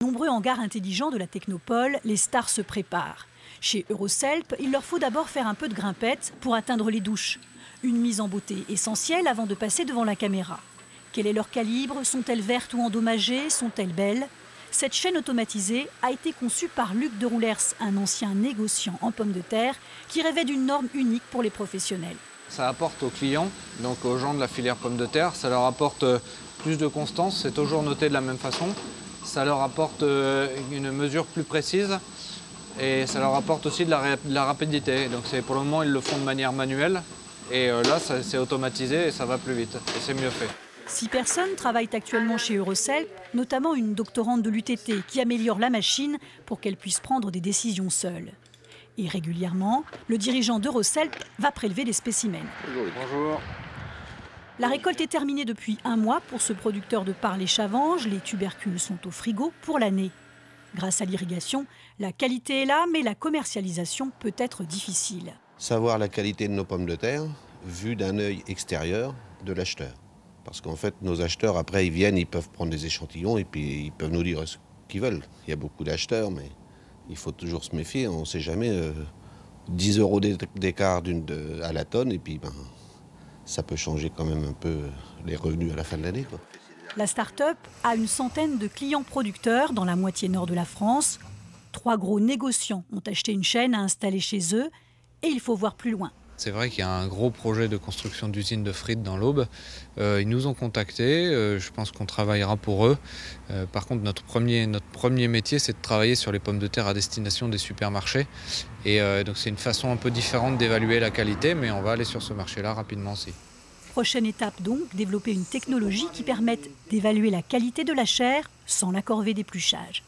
Nombreux hangars intelligents de la technopole, les stars se préparent. Chez Euroselp, il leur faut d'abord faire un peu de grimpette pour atteindre les douches. Une mise en beauté essentielle avant de passer devant la caméra. Quel est leur calibre? Sont-elles vertes ou endommagées? Sont-elles belles? Cette chaîne automatisée a été conçue par Luc de Roulers, un ancien négociant en pommes de terre qui rêvait d'une norme unique pour les professionnels. Ça apporte aux clients, donc aux gens de la filière pommes de terre, ça leur apporte plus de constance, c'est toujours noté de la même façon. Ça leur apporte une mesure plus précise et ça leur apporte aussi de la rapidité. Donc pour le moment, ils le font de manière manuelle et là, c'est automatisé et ça va plus vite et c'est mieux fait. 6 personnes travaillent actuellement chez Euroselp, notamment une doctorante de l'UTT qui améliore la machine pour qu'elle puisse prendre des décisions seule. Et régulièrement, le dirigeant d'Euroselp va prélever des spécimens. Bonjour. La récolte est terminée depuis 1 mois pour ce producteur de parles et chavanges. Les tubercules sont au frigo pour l'année. Grâce à l'irrigation, la qualité est là, mais la commercialisation peut être difficile. Savoir la qualité de nos pommes de terre, vue d'un œil extérieur de l'acheteur. Parce qu'en fait, nos acheteurs, après, ils viennent, ils peuvent prendre des échantillons et puis ils peuvent nous dire ce qu'ils veulent. Il y a beaucoup d'acheteurs, mais il faut toujours se méfier. On ne sait jamais, 10 € d'écart à la tonne, et puis ça peut changer quand même un peu les revenus à la fin de l'année. La start-up a une centaine de clients producteurs dans la moitié nord de la France. 3 gros négociants ont acheté une chaîne à installer chez eux et il faut voir plus loin. C'est vrai qu'il y a un gros projet de construction d'usine de frites dans l'Aube. Ils nous ont contactés, je pense qu'on travaillera pour eux. Par contre, notre premier métier, c'est de travailler sur les pommes de terre à destination des supermarchés. Et donc c'est une façon un peu différente d'évaluer la qualité, mais on va aller sur ce marché-là rapidement aussi. Prochaine étape donc, développer une technologie qui permette d'évaluer la qualité de la chair sans la corvée d'épluchage.